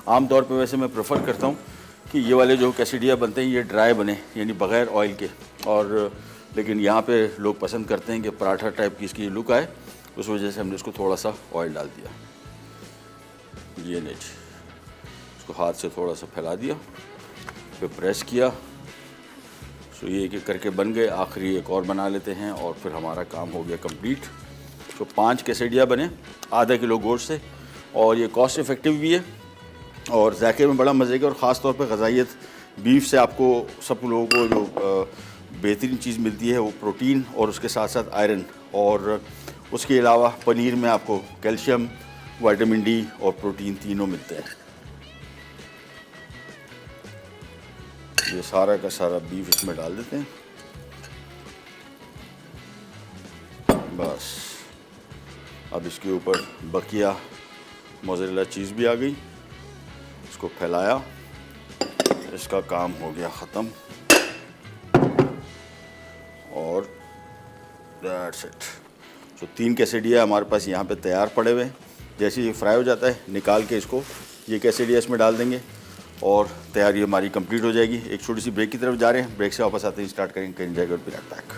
आम तौर पे वैसे मैं प्रेफर करता हूँ कि ये वाले जो कैसेडिया बनते हैं ये ड्राई बने, यानी बग़ैर ऑयल के, और लेकिन यहाँ पे लोग पसंद करते हैं कि पराठा टाइप की इसकी लुक आए, उस वजह से हमने इसको थोड़ा सा ऑयल डाल दिया। ये नहीं, इसको हाथ से थोड़ा सा फैला दिया, फिर प्रेस किया। सो ये एक एक करके बन गए। आखिरी एक और बना लेते हैं और फिर हमारा काम हो गया कंप्लीट। तो 5 कैसेडिया बने आधा किलो गोश्त से, और ये कॉस्ट इफ़ेक्टिव भी है और जायके में बड़ा मज़े का, और ख़ास तौर पे ग़ज़ाइयत बीफ से आपको सब लोगों को जो बेहतरीन चीज़ मिलती है वो प्रोटीन और उसके साथ साथ आयरन, और उसके अलावा पनीर में आपको कैल्शियम, विटामिन डी और प्रोटीन तीनों मिलते हैं। ये सारा का सारा बीफ इसमें डाल देते हैं। बस अब इसके ऊपर बकिया मोज़रेला चीज़ भी आ गई, इसको फैलाया, इसका काम हो गया ख़त्म और दैट्स इट। तो 3 कैसेडिया हमारे पास यहाँ पे तैयार पड़े हुए हैं। जैसे ये फ्राई हो जाता है निकाल के इसको ये कैसेडिया इसमें डाल देंगे और तैयारी हमारी कंप्लीट हो जाएगी। एक छोटी सी ब्रेक की तरफ जा रहे हैं, ब्रेक से वापस आते हैं स्टार्ट करेंगे। कैन जाएगा बैक।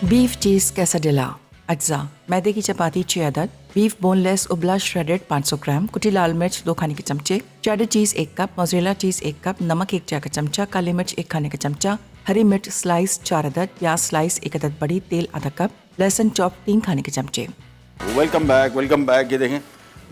बीफ चीज़ कैसाडिला अज्जा, मैदे की चपाती 6 अदद, बीफ बोनलेस उबला श्रेडेड 500 ग्राम, कुटी लाल मिर्च 2 खाने के चमचे, चेडर चीज़ 1 कप, मोज़रेला चीज़ 1 कप, नमक 1 चाय का चमचा, काली मिर्च 1 खाने का चमचा, हरी मिर्च स्लाइस 4 अदद, प्याज स्लाइस 1 अदद बड़ी, तेल आधा कप, लहसुन चॉप 3 खाने के चमचे। Welcome back. ये देखें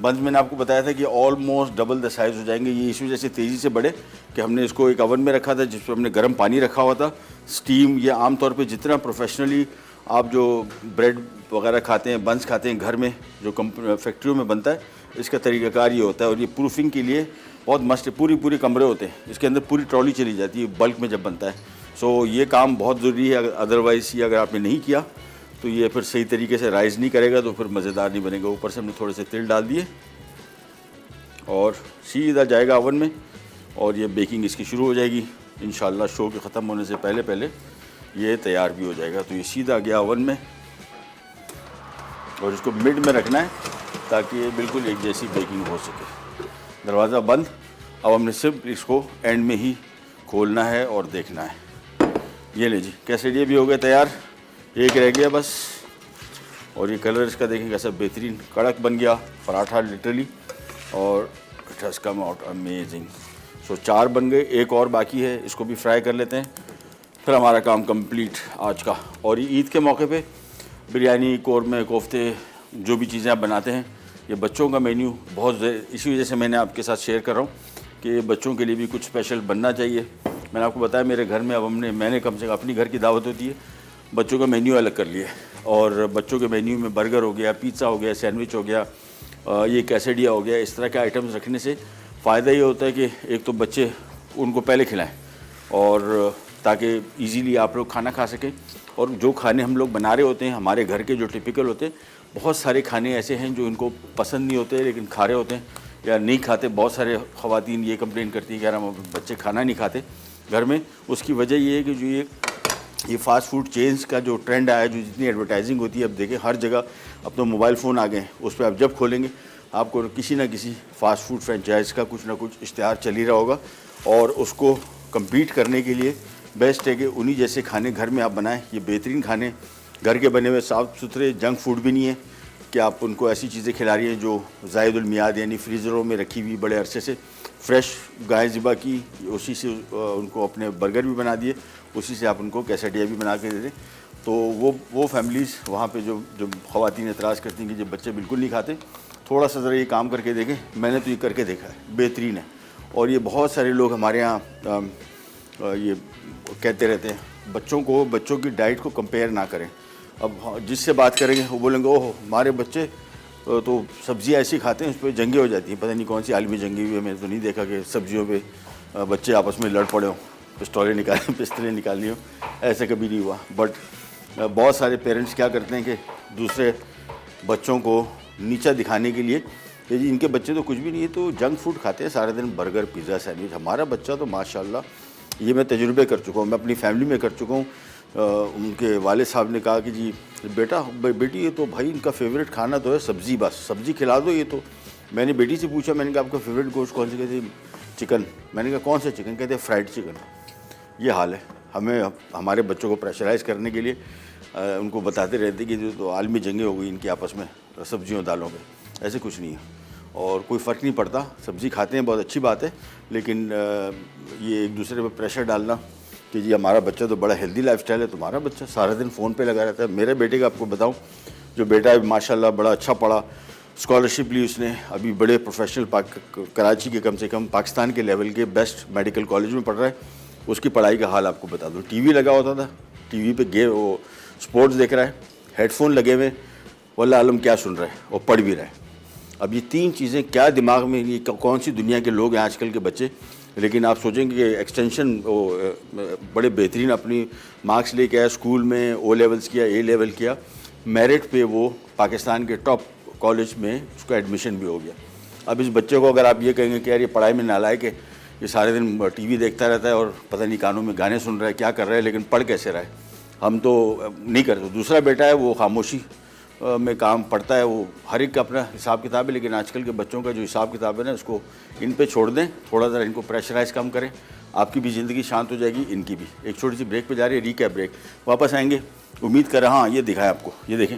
बंद मैंने आपको बताया था कि ऑलमोस्ट डबल द साइज़ हो जाएंगे। ये इस वजह से तेज़ी से बढ़े कि हमने इसको एक ओवन में रखा था जिस पर हमने गर्म पानी रखा हुआ था। स्टीम ये आमतौर पे जितना प्रोफेशनली आप जो ब्रेड वगैरह खाते हैं, बंस खाते हैं घर में जो फैक्ट्रियों में बनता है, इसका तरीक़ाकार ये होता है। और ये प्रूफिंग के लिए बहुत मस्त है। पूरी कमरे होते हैं, इसके अंदर पूरी ट्रॉली चली जाती है बल्क में जब बनता है। सो ये काम बहुत ज़रूरी है, अदरवाइज़ ये अगर आपने नहीं किया तो ये फिर सही तरीके से राइज़ नहीं करेगा, तो फिर मज़ेदार नहीं बनेगा। ऊपर से हमने थोड़े से तेल डाल दिए और सीधा जाएगा ओवन में और ये बेकिंग इसकी शुरू हो जाएगी। इंशाल्लाह शो के ख़त्म होने से पहले ये तैयार भी हो जाएगा। तो ये सीधा गया ओवन में और इसको मिड में रखना है ताकि ये बिल्कुल एक जैसी बेकिंग हो सके। दरवाज़ा बंद। अब हमने सिर्फ इसको एंड में ही खोलना है और देखना है। ये ले जी, कैसेडिया भी हो गया तैयार, एक रह गया बस। और ये कलर इसका देखें कैसा बेहतरीन कड़क बन गया पराठा लिटरली, और it has come out amazing. So 4 बन गए, एक और बाकी है, इसको भी फ्राई कर लेते हैं, फिर हमारा काम कंप्लीट आज का। और ये ईद के मौके पे बिरयानी, कौरमे, कोफ्ते जो भी चीज़ें आप बनाते हैं, ये बच्चों का मेन्यू बहुत, इसी वजह से मैंने आपके साथ शेयर कर रहा हूँ कि बच्चों के लिए भी कुछ स्पेशल बनना चाहिए। मैंने आपको बताया मेरे घर में अब मैंने कम से कम अपनी घर की दावत होती है, बच्चों का मेन्यू अलग कर लिया है। और बच्चों के मेन्यू में बर्गर हो गया, पिज़्ज़ा हो गया, सैंडविच हो गया, ये कैसेडिया हो गया, इस तरह के आइटम्स रखने से फ़ायदा ये होता है कि एक तो बच्चे उनको पहले खिलाएं और ताकि इजीली आप लोग खाना खा सकें। और जो खाने हम लोग बना रहे होते हैं हमारे घर के जो टिपिकल होते हैं, बहुत सारे खाने ऐसे हैं जो इनको पसंद नहीं होते लेकिन खा रहे होते हैं या नहीं खाते। बहुत सारे ख़वातीन ये कंप्लेन करती हैं कि यार हम बच्चे खाना नहीं खाते घर में। उसकी वजह ये है कि जो ये फ़ास्ट फूड चेन्स का जो ट्रेंड आया है, जो जितनी एडवर्टाइजिंग होती है, अब देखें हर जगह अब तो मोबाइल फ़ोन आ गए हैं, उस पर आप जब खोलेंगे आपको किसी ना किसी फ़ास्ट फूड फ्रेंचाइज़ का कुछ ना कुछ इश्तिहार चल ही रहा होगा। और उसको कम्पीट करने के लिए बेस्ट है कि उन्हीं जैसे खाने घर में आप बनाएं। ये बेहतरीन खाने घर के बने हुए साफ़ सुथरे, जंक फूड भी नहीं है कि आप उनको ऐसी चीज़ें खिला रही हैं जो ज़ायदुल मियाद यानी फ्रीज़रों में रखी हुई बड़े अरसे से फ्रेश गाय ज़िबा की, उसी से उनको अपने बर्गर भी बना दिए, उसी से आप उनको कैसेडिया भी बना के दे दें। तो वो फैमिलीज़ वहाँ पे जो ख़वातीन एतराज़ करती हैं कि जब बच्चे बिल्कुल नहीं खाते, थोड़ा सा ज़रा ये काम करके देखें। मैंने तो ये करके देखा है, बेहतरीन है। और ये बहुत सारे लोग हमारे यहाँ ये कहते रहते हैं बच्चों की डाइट को कंपेयर ना करें। अब जिससे बात करेंगे वो बोलेंगे ओह हमारे बच्चे तो सब्ज़ियाँ ऐसी खाते हैं उस पर जंगें हो जाती हैं। पता नहीं कौन सी आलमी जंगी हुई है, मैंने तो नहीं देखा कि सब्जियों पे बच्चे आपस में लड़ पड़े हों, पिस्तौलें निकालनी हो, ऐसे कभी नहीं हुआ। बट बहुत सारे पेरेंट्स क्या करते हैं कि दूसरे बच्चों को नीचा दिखाने के लिए कि जी इनके बच्चे तो कुछ भी नहीं है, तो जंक फूड खाते हैं सारे दिन, बर्गर, पिज़्ज़ा, सैंडविच। हमारा बच्चा तो माशाल्लाह, ये मैं तजुर्बे कर चुका हूँ, मैं अपनी फैमिली में कर चुका हूँ। उनके वाले साहब ने कहा कि जी बेटी ये तो भाई इनका फेवरेट खाना तो है सब्ज़ी, बस सब्ज़ी खिला दो। ये तो मैंने बेटी से पूछा, मैंने कहा आपका फेवरेट गोश्त कौन सा? कहते चिकन। मैंने कहा कौन सा चिकन? कहते फ्राइड चिकन। ये हाल है। हमें हमारे बच्चों को प्रेशराइज़ करने के लिए उनको बताते रहते कि जो तो आलमी जंगें हो गई इनकी आपस में सब्जियों दालों पे। ऐसे कुछ नहीं है और कोई फ़र्क नहीं पड़ता। सब्ज़ी खाते हैं, बहुत अच्छी बात है, लेकिन ये एक दूसरे पर प्रेशर डालना कि जी हमारा बच्चा तो बड़ा हेल्दी लाइफस्टाइल है, तुम्हारा बच्चा सारा दिन फ़ोन पे लगा रहता है। मेरे बेटे का आपको बताऊं, जो बेटा है माशाल्लाह बड़ा अच्छा पढ़ा, स्कॉलरशिप ली उसने, अभी बड़े प्रोफेशनल कराची के कम से कम पाकिस्तान के लेवल के बेस्ट मेडिकल कॉलेज में पढ़ रहा है। उसकी पढ़ाई का हाल आपको बता दूँ, टीवी लगा होता था, टीवी पे वो स्पोर्ट्स देख रहा है, हेडफोन लगे हुए, वल्लाह आलम क्या सुन रहा है और पढ़ भी रहा है। अब ये 3 चीज़ें क्या दिमाग में, ये कौन सी दुनिया के लोग हैं आजकल के बच्चे लेकिन आप सोचेंगे कि एक्सटेंशन बड़े बेहतरीन अपनी मार्क्स लेके आया, स्कूल में ओ लेवल्स किया, ए लेवल किया, मेरिट पे वो पाकिस्तान के टॉप कॉलेज में उसका एडमिशन भी हो गया। अब इस बच्चे को अगर आप ये कहेंगे कि यार ये पढ़ाई में नालायक है, ये सारे दिन टीवी देखता रहता है और पता नहीं कानों में गाने सुन रहा है, क्या कर रहा है, लेकिन पढ़ कैसे रहा है, हम तो नहीं करते। दूसरा बेटा है वो खामोशी में काम पढ़ता है, वो हर एक का अपना हिसाब किताब है, लेकिन आजकल के बच्चों का जो हिसाब किताब है ना, उसको इन पे छोड़ दें, थोड़ा सा इनको प्रेशराइज कम करें, आपकी भी ज़िंदगी शांत हो जाएगी, इनकी भी। एक छोटी सी ब्रेक पे जा रही है, रिकैप ब्रेक, वापस आएंगे, उम्मीद कर रहा। हाँ, ये दिखाएं आपको, ये देखें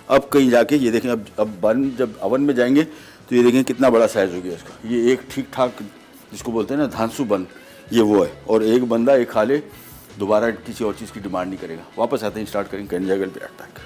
अब कहीं जाके, ये देखें अब बन जब अवन में जाएंगे तो ये देखें कितना बड़ा साइज़ हो गया इसका। ये एक ठीक ठाक जिसको बोलते हैं ना धांसू बन, ये वो है। और एक बंदा एक खा ले, दोबारा किसी और चीज़ की डिमांड नहीं करेगा। वापस आते हैं, स्टार्ट करेंगे कंजागल पे अटैक।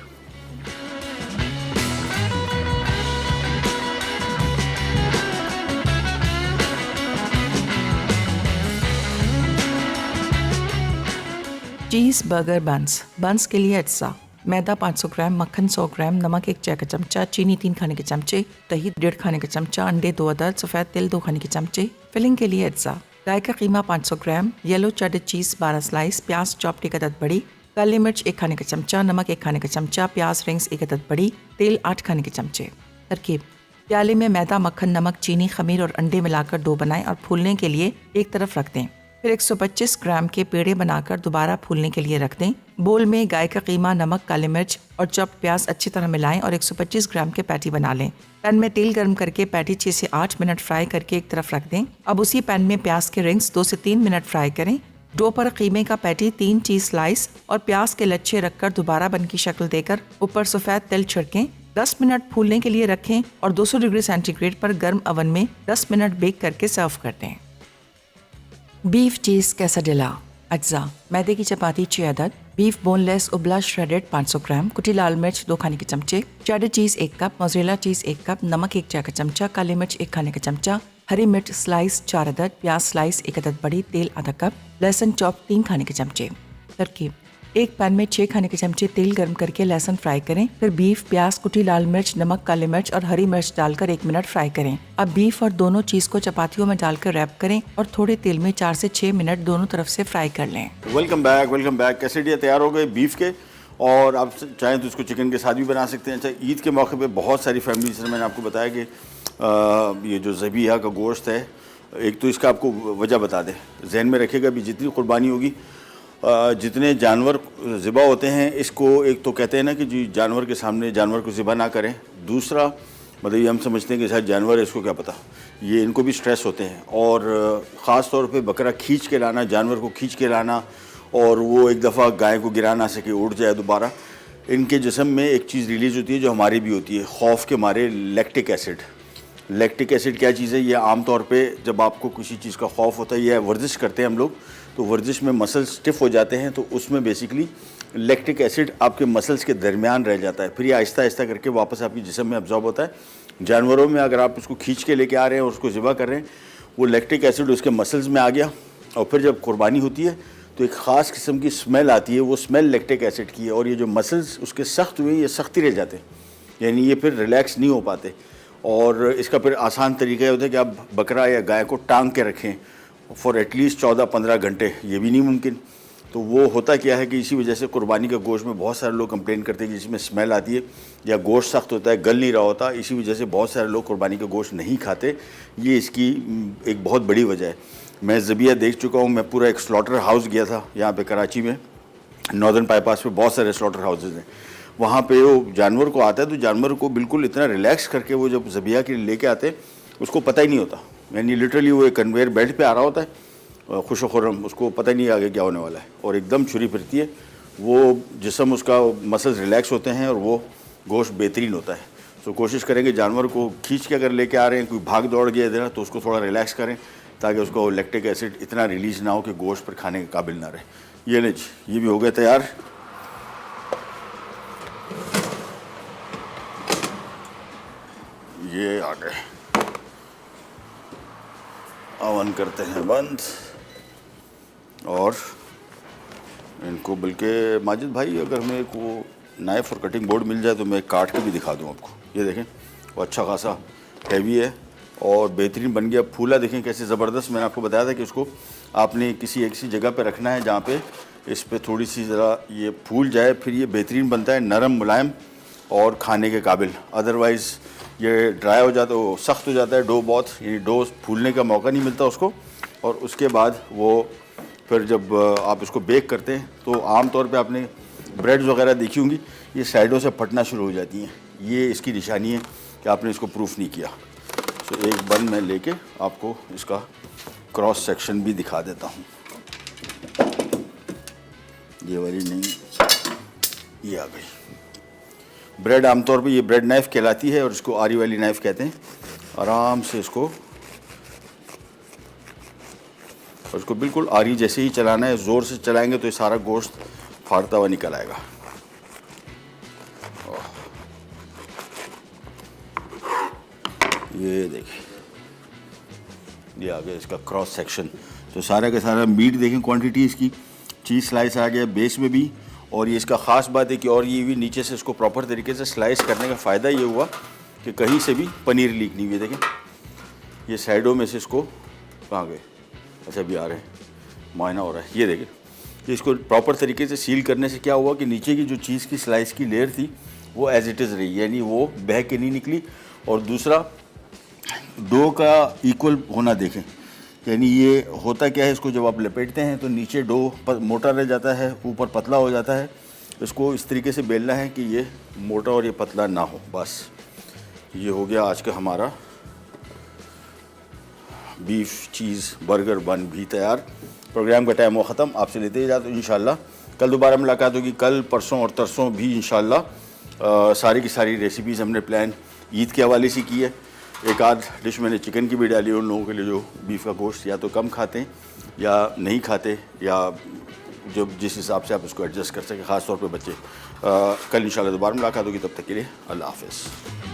चीज़ बर्गर बंस के लिए अज्जा: मैदा 500 ग्राम, मक्खन 100 ग्राम, नमक 1 चाय का चमचा, चीनी 3 खाने के चमचे, दही 1.5 खाने का चमचा, अंडे 2 अदद, सफ़ेद तिल 2 खाने के चमचे। फिलिंग के लिए अज्जा: गाय का कीमा 500 ग्राम, येलो चेडर चीज़ 12 स्लाइस, प्याज चॉप्ड 1 अदद बड़ी, काली मिर्च 1 खाने का चमचा, नमक 1 खाने का चमचा, प्याज रिंग्स 1 अदद बड़ी, तेल 8 खाने के चमचे। तरकीब: प्याले में मैदा, मक्खन, नमक, चीनी, खमीर और अंडे मिलाकर डो बनाएं और फूलने के लिए एक तरफ रख दें। फिर 125 ग्राम के पेड़े बनाकर दोबारा फूलने के लिए रख दें। बोल में गाय का कीमा, नमक, काली मिर्च और चॉप्ड प्याज अच्छी तरह मिलाएं और 125 ग्राम के पैटी बना लें। पैन में तेल गर्म करके पैटी 6 से 8 मिनट फ्राई करके एक तरफ रख दें। अब उसी पैन में प्याज के रिंग्स 2 से 3 मिनट फ्राई करें। डो पर कीमे का पैटी, 3 चीज़ स्लाइस और प्याज के लच्छे रखकर दोबारा बन की शक्ल देकर ऊपर सफ़ेद तिल छिड़कें। 10 मिनट फूलने के लिए रखें और 200 डिग्री सेंटीग्रेड पर गर्म ओवन में 10 मिनट बेक करके सर्व कर दें। बीफ चीज़ कैसाडेला अज्जा: मैदे की चपाती 6 अदद, बीफ बोनलेस उबला श्रेडेड 500 ग्राम, कुटी लाल मिर्च 2 खाने के चमचे, चेडर चीज़ 1 कप, मोज़रेला चीज़ 1 कप, नमक 1 चाय का चमचा, काली मिर्च 1 खाने का चमचा, हरी मिर्च स्लाइस 4 अदद, प्याज स्लाइस 1 अदद बड़ी, तेल आधा कप, लहसुन चॉप 3 खाने के चमचे। तरकीब: एक पैन में 6 खाने के चमचे तेल गर्म करके लहसुन फ्राई करें। फिर बीफ, प्याज, कुटी लाल मिर्च, नमक, काली मिर्च और हरी मिर्च डालकर 1 मिनट फ्राई करें। अब बीफ और दोनों चीज़ को चपातियों में डालकर रैप करें और थोड़े तेल में 4 से 6 मिनट दोनों तरफ से फ्राई कर लें। Welcome back. कैसेडिया तैयार हो गए बीफ के, और आप चाहें तो इसको चिकन के साथ भी बना सकते हैं। अच्छा, ईद के मौके पे बहुत सारी फैमिलीज ने, मैंने आपको बताया कि ये जो ज़बीहा का गोश्त है, एक तो इसका आपको वजह बता दें, जहन में रखिएगा भी जितनी कुर्बानी होगी, जितने जानवर ज़िबा होते हैं, इसको एक तो कहते हैं ना कि जी जानवर के सामने जानवर को ज़िबा ना करें। दूसरा मतलब ये हम समझते हैं कि शायद जानवर है, इसको क्या पता, ये इनको भी स्ट्रेस होते हैं। और ख़ास तौर पे बकरा खींच के लाना, जानवर को खींच के लाना, और वो एक दफ़ा गाय को गिरा ना सके, उड़ जाए दोबारा, इनके जिस्म में एक चीज़ रिलीज़ होती है जो हमारी भी होती है, खौफ के मारे, लैक्टिक एसिड। लैक्टिक एसिड क्या चीज़ है? ये आम तौर पे जब आपको किसी चीज़ का खौफ होता है या वर्जिश करते हैं हम लोग, तो वर्जिश में मसल्स स्टिफ हो जाते हैं, तो उसमें बेसिकली लैक्टिक एसिड आपके मसल्स के दरमियान रह जाता है, फिर ये आहिस्ता आहिस्ता करके वापस आपके जिस्म में अब्जॉर्ब होता है। जानवरों में अगर आप उसको खींच के लेके आ रहे हैं और उसको ज़िबा कर रहे हैं, वो लैक्टिक एसिड उसके मसल्स में आ गया, और फिर जब कुर्बानी होती है तो एक ख़ास किस्म की स्मेल आती है, वो स्मेल लैक्टिक एसिड की है, और ये जो मसल्स उसके सख्त हुए, ये सख्ती रह जाते हैं, यानी ये फिर रिलैक्स नहीं हो पाते। और इसका फिर आसान तरीका होता है कि आप बकरा या गाय को टांग के रखें फॉर एटलीस्ट 14-15 घंटे, ये भी नहीं मुमकिन। तो वो होता क्या है कि इसी वजह से कुर्बानी का गोश्त में बहुत सारे लोग कंप्लेन करते हैं कि जिसमें स्मेल आती है या गोश्त सख्त होता है, गल नहीं रहा होता, इसी वजह से बहुत सारे लोग कुर्बानी का गोश्त नहीं खाते। ये इसकी एक बहुत बड़ी वजह है। मैं ज़बिया देख चुका हूँ, मैं पूरा एक स्लॉटर हाउस गया था यहाँ पे कराची में, नॉर्दर्न बाईपास पे बहुत सारे स्लॉटर हाउसेज हैं। वहाँ पे वो जानवर को आता है तो जानवर को बिल्कुल इतना रिलैक्स करके वो जब ज़बिया के लिए लेके आते हैं, उसको पता ही नहीं होता, यानी लिटरली वो एक कन्वेयर बेल्ट पे आ रहा होता है खुश खुर्रम, उसको पता ही नहीं आगे क्या होने वाला है, और एकदम छुरी फिरती है, वो जिस्म उसका मसल्स रिलैक्स होते हैं और वो गोश्त बेहतरीन होता है। तो कोशिश करेंगे जानवर को खींच के अगर लेके आ रहे हैं, कोई भाग दौड़ गया इधर, तो उसको थोड़ा रिलैक्स करें ताकि उसको लैक्टिक एसिड इतना रिलीज ना हो कि गोश्त पर खाने के काबिल ना रहे। ये नहीं जी, ये भी हो गया तैयार। ये आ गए, ओवन करते हैं बंद, और इनको बल्कि माजिद भाई अगर हमें एक वो नाइफ़ और कटिंग बोर्ड मिल जाए तो मैं काट के भी दिखा दूँ आपको। ये देखें, वो अच्छा खासा हैवी है, और बेहतरीन बन गया। फूला देखें कैसे ज़बरदस्त। मैंने आपको बताया था कि उसको आपने किसी ऐसी जगह पे रखना है जहाँ पे इस पे थोड़ी सी ज़रा ये फूल जाए, फिर ये बेहतरीन बनता है, नरम मुलायम और खाने के काबिल। अदरवाइज़ ये ड्राई हो जाता है, वो सख्त हो जाता है डो बहुत, यानी डो फूलने का मौका नहीं मिलता उसको। और उसके बाद वो फिर जब आप इसको बेक करते हैं तो आम तौर पे आपने ब्रेड्स वगैरह देखी होंगी, ये साइडों से फटना शुरू हो जाती हैं। ये इसकी निशानी है कि आपने इसको प्रूफ नहीं किया। तो एक बन मैं लेके आपको इसका क्रॉस सेक्शन भी दिखा देता हूँ। ये वाली नहीं, ये आ गई ब्रेड। आमतौर पे ये ब्रेड नाइफ़ कहलाती है और इसको आरी वाली नाइफ़ कहते हैं। आराम से इसको और इसको बिल्कुल आरी जैसे ही चलाना है। ज़ोर से चलाएंगे तो ये सारा गोश्त फाड़ता हुआ निकल आएगा। ये देखिए, ये आ गया इसका क्रॉस सेक्शन। तो सारा का सारा मीट देखें, क्वांटिटी इसकी, चीज़ स्लाइस आ गया बेस में भी। और ये इसका ख़ास बात है कि और ये भी नीचे से इसको प्रॉपर तरीके से स्लाइस करने का फ़ायदा ये हुआ कि कहीं से भी पनीर लीक नहीं हुई। देखें ये साइडों में से इसको कहाँ गए, अच्छा भी आ रहे हैं, मायना हो रहा है। ये देखें कि इसको प्रॉपर तरीके से सील करने से क्या हुआ कि नीचे की जो चीज़ की स्लाइस की लेयर थी वो एज इट इज़ रही, यानी वो बह के नहीं निकली। और दूसरा, डो का इक्वल होना देखें, यानी ये होता क्या है, इसको जब आप लपेटते हैं तो नीचे डो मोटा रह जाता है, ऊपर पतला हो जाता है। इसको इस तरीके से बेलना है कि ये मोटा और ये पतला ना हो। बस ये हो गया आज का हमारा बीफ चीज़ बर्गर बन भी तैयार। प्रोग्राम का टाइम वो ख़त्म, आपसे लेते ही जाते इंशाल्लाह। कल दोबारा मुलाकात होगी, कल परसों और तरसों भी इंशाल्लाह। सारी की सारी रेसिपीज़ हमने प्लान ईद के हवाले से की है। एक आध डिश मैंने चिकन की भी डाली उन लोगों के लिए जो बीफ का गोश्त या तो कम खाते हैं या नहीं खाते, या जो जिस हिसाब से आप उसको एडजस्ट कर सकें, ख़ास तौर पे बच्चे। कल इंशाल्लाह दोबारा मुलाकात होगी, तब तक के लिए अल्लाह हाफ़िज़।